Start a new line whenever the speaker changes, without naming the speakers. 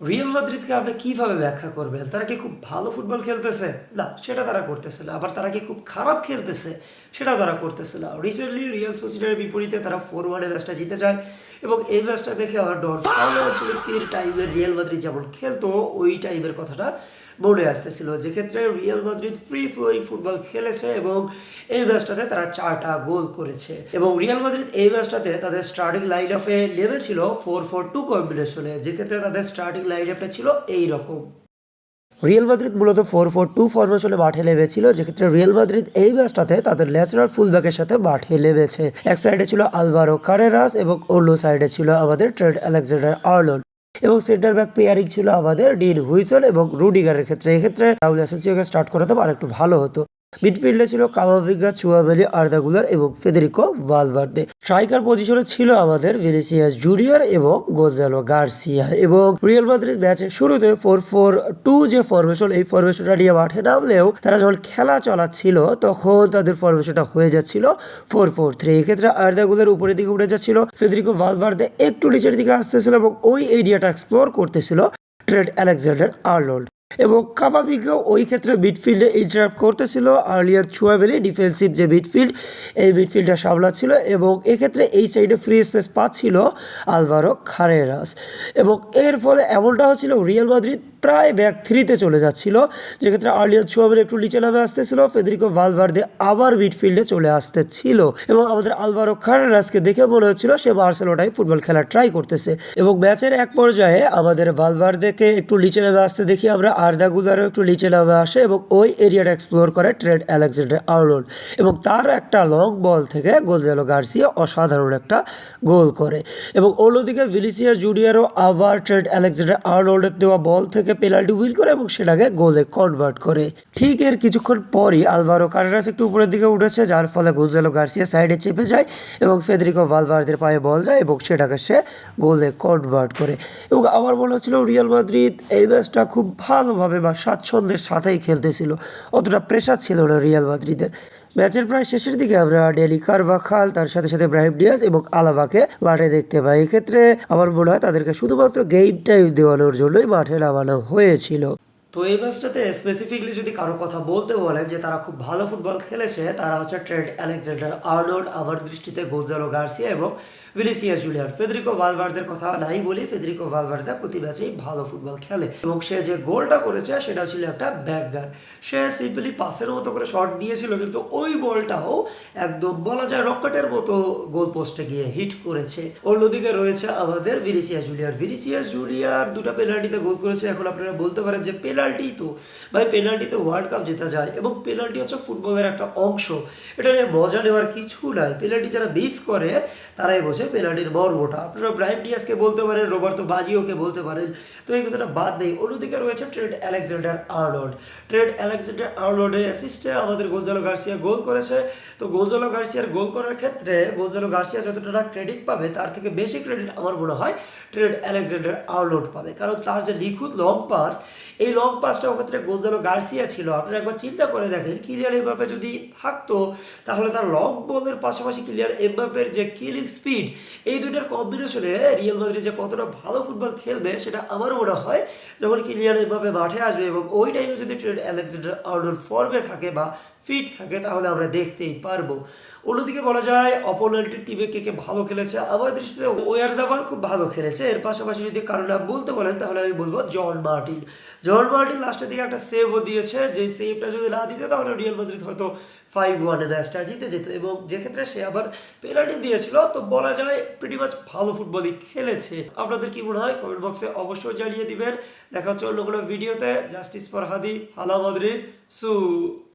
Real মাদ্রিদকে আপনি কিভাবে ব্যাখ্যা করবেন? তারা কি খুব ভালো ফুটবল খেলতেছে? না, সেটা তারা করতেছে না। আবার তারা কি খুব খারাপ খেলতেছে? সেটাও তারা করতেছে না। রিসেন্টলি রিয়াল সোসিয়েদাদের বিপরীতে তারা 4-1 ম্যাচটা জিতে যায় এবং এই ম্যাচটা দেখে আমার কার্লো আনচেলত্তির টাইমের রিয়াল মাদ্রিদ যেমন খেলতো ওই টাইমের কথাটা মনে আসতেছিল, যেক্ষেত্রে Real Madrid free flowing football খেলেছে এবং এই ম্যাচটাতে তারা 4টা গোল করেছে। এবং রিয়াল মাদ্রিদ এই ম্যাচটাতে তাদের স্টার্টিং লাইন আপে নেমেছিল 4-4-2 কম্বিনেশনে, যেক্ষেত্রে তাদের স্টার্টিং লাইন আপটা ছিল এইরকম। রিয়াল মাদ্রিদ মূলত 4-4-2 ফরমেশনে মাঠে নেমেছিল, যেক্ষেত্রে রিয়াল মাদ্রিদ এই ম্যাচটাতে তাদের ন্যাচারাল ফুলব্যাকের সাথে মাঠে নেমেছে। এক সাইডে ছিল আলভারো কারেরাস এবং অন্য সাইডে ছিল আমাদের ট্রেন্ট আলেকজান্ডার আর্নল্ড এবং সেন্টার ব্যাক পেয়ারিং ছিল আমাদের ডিন হুইসল এবং রুডিগারের ক্ষেত্রে। এক্ষেত্রে রাউল অ্যাসেন্সিওকে স্টার্ট করাতে আর একটু ভালো হতো। মিডফিল্ডে ছিল কামাভিঙ্গা, চুয়ামেলি, আর্দা গুলার এবং ফেদেরিকো ভালভার্দে। স্ট্রাইকার পজিশনে ছিল আমাদের ভিনিসিয়াস জুনিয়র এবং গোনজালো গার্সিয়া। এবং রিয়াল মাদ্রিদ ম্যাচের শুরুতে 4-4-2 যে ফরমেশন, এই ফরমেশনটা নিয়ে মাঠে নামলেও তারা যখন খেলা চালাচ্ছিল তখন তাদের ফরমেশনটা হয়ে যাচ্ছিল 4-4-3। এক্ষেত্রে আর্দা গুলার উপরের দিকে উঠে যাচ্ছিল, ফেদেরিকো ভালভার্দে একটু নিচের দিকে আসতেছিল এবং ওই এরিয়াটা এক্সপ্লোর করতেছিল ট্রেন্ট আলেকজান্ডার আর্নল্ড। এবং কামাভিঙ্গা ওই ক্ষেত্রে মিডফিল্ডে ইন্টারাপ্ট করতেছিল আর্লিয়ার চুয়াবেলি ডিফেন্সিভ যে মিডফিল্ড, এই মিডফিল্ডটা সামলাচ্ছিল এবং এক্ষেত্রে এই সাইডে ফ্রি স্পেস পাচ্ছিল আলভারো কারেরাস। এবং এর ফলে এমনটা হচ্ছিল রিয়াল মাদ্রিদ প্রায় ব্যাক থ্রিতে চলে যাচ্ছিল, যেক্ষেত্রে আর্লিয়ার চুয়াবেলি একটু নিচে নামে আসতেছিল, ফেদেরিকো ভালভার্দে আবার মিডফিল্ডে চলে আসতেছিল এবং আমাদের আলভারো কারেরাসকে দেখে মনে হচ্ছিল সে বার্সেলোনায় ফুটবল খেলা ট্রাই করতেছে। এবং ম্যাচের এক পর্যায়ে আমাদের ভালভার্দেকে একটু নিচে নামে আসতে দেখি আমরা, আর্দা গুলারও একটু নিচে নামে আসে এবং ওই এরিয়াটা এক্সপ্লোর করে ট্রেন্ট আলেকজান্ডার আর্নল্ড এবং তার একটা লং বল থেকে গোনজালো গার্সিয়া অসাধারণ একটা গোল করে। এবং অন্যদিকে ভিনিসিয়াস জুনিয়রও আবার ট্রেন্ট আলেকজান্ডার আর্নল্ডের দেওয়া বল থেকে পেনাল্টি উইন করে এবং সেটাকে গোলে কনভার্ট করে। ঠিক এর কিছুক্ষণ পরই আলভারো কারেরাস একটু উপরের দিকে উঠেছে, যার ফলে গোনজালো গার্সিয়া সাইডে চেপে যায় এবং ফেদেরিকো ভালভার্দের পায়ে বল যায় এবং সেটাকে সে গোলে কনভার্ট করে। এবং আমার মনে হচ্ছিল রিয়াল মাদ্রিদ এই ম্যাচটা খুব ভালোভাবে বা স্বাচ্ছন্দ্যের সাথেই খেলতেছিল, অতটা প্রেশার ছিল না রিয়াল মাদ্রিদের। ম্যাচের প্রায় শেষের দিকে আমরা ডেলি কারভাখাল, তার সাথে সাথে ব্রাহিম ডিয়াজ এবং আলাবাকে মাঠে দেখতে পাই। এক্ষেত্রে আমার মনে হয় তাদেরকে শুধুমাত্র গেম টাইম দেওয়ানোর জন্যই মাঠে নামানো হয়েছিল। তো এই ম্যাচটাতে স্পেসিফিকলি যদি কারো কথা বলতে বলেন যে তারা খুব ভালো ফুটবল খেলেছে, তারা হচ্ছে ট্রেন্ট আলেকজান্ডার আর্নল্ড, আমার দৃষ্টিতে গোনজালো গার্সিয়া এবং ভিনিসিয়াস জুনিয়র। ফেদেরিকো ভালভার্দের কথা নাই বলি, ফেদেরিকো ভালভার্দে প্রতি ম্যাচেই ভালো ফুটবল খেলে এবং সে যে গোলটা করেছে সেটা ছিল একটা ব্যাকগার। সে সিম্পলি পাসের মতো করে শট দিয়েছিল, কিন্তু ওই বলটাও একদম বলা যায় রকেটের মতো গোল পোস্টে গিয়ে হিট করেছে। অন্যদিকে রয়েছে আমাদের ভিনিসিয়াস জুনিয়র। ভিনিসিয়াস জুনিয়র দুটো পেনাল্টিতে গোল করেছে। এখন আপনারা বলতে পারেন যে পেনাল্টি তো ভাই, পেনাল্টিতে ওয়ার্ল্ড কাপ জেতা যায় এবং পেনাল্টি হচ্ছে ফুটবলের একটা অংশ, এটা নিয়ে মজা নেওয়ার কিছু নাই। পেনাল্টি যারা মিস করে তারাই বোঝে পেনাল্টির মর্মটা। আপনারা ব্রাহিম ডিয়াজকে বলতে পারেন, রোবার্তো বাজিওকে বলতে পারেন, তো এই কথাটা বাদ নেই। অন্যদিকে রয়েছে Trent Alexander Arnold. Trent Alexander আর্নল্ডের অ্যাসিস্টে আমাদের গোনজালো গার্সিয়া গোল করেছে। তো গোনজালো গার্সিয়ার গোল করার ক্ষেত্রে গোনজালো গার্সিয়া যতটা ক্রেডিট পাবে তার থেকে বেশি ক্রেডিট আমার মনে হয় ট্রেন্ট আলেকজান্ডার আর্নল্ড পাবে, কারণ তার যে নিখুঁত লং পাস, এই লং পাসটা ক্ষেত্রে গোনজালো গার্সিয়া ছিল। আপনারা একবার চিন্তা করে দেখেন, কিলিয়ান এমবাপে যদি থাকতো তাহলে তার লং বলের পাশাপাশি কিলিয়ান এমবাপের যে কিলিং স্পিড, এই দুইটার কম্বিনেশনে রিয়াল মাদ্রিদ যে কতটা ভালো ফুটবল খেলবে সেটা আমার মনে হয় যখন কিলিয়ান এমবাপে মাঠে আসবে এবং ওই টাইমে যদি ট্রেন্ট আলেকজান্ডার আর্নল্ড ফর্মে থাকে বা ফিট থাকে তাহলে আমরা দেখতেই পারবো। অন্যদিকে বলা যায় অপোনেন্টের টিমে কে কে ভালো খেলেছে, আমার দৃষ্টিতে ওয়ারজাবাল খুব ভালো খেলেছে। এর পাশাপাশি যদি কারো নাম বলতে বলেন তাহলে আমি বলবো জন মার্টিন। জন মার্টিন লাস্টের দিকে একটা সেভও দিয়েছে, যে সেভটা যদি না দিতে তাহলে রিয়াল মাদ্রিদ হয়তো 5-1 ম্যাচটা জিতে যেত এবং যেক্ষেত্রে সে আবার পেনাল্টি দিয়েছিল। তো বলা যায় প্রিটি মাচ ভালো ফুটবলই খেলেছে। আপনাদের কি মনে হয় কমেন্ট বক্সে অবশ্যই জানিয়ে দিবেন। দেখা হচ্ছে অন্য কোনো ভিডিওতে। জাস্টিস ফর হাদি, হালা মাদ্রিদ, সু।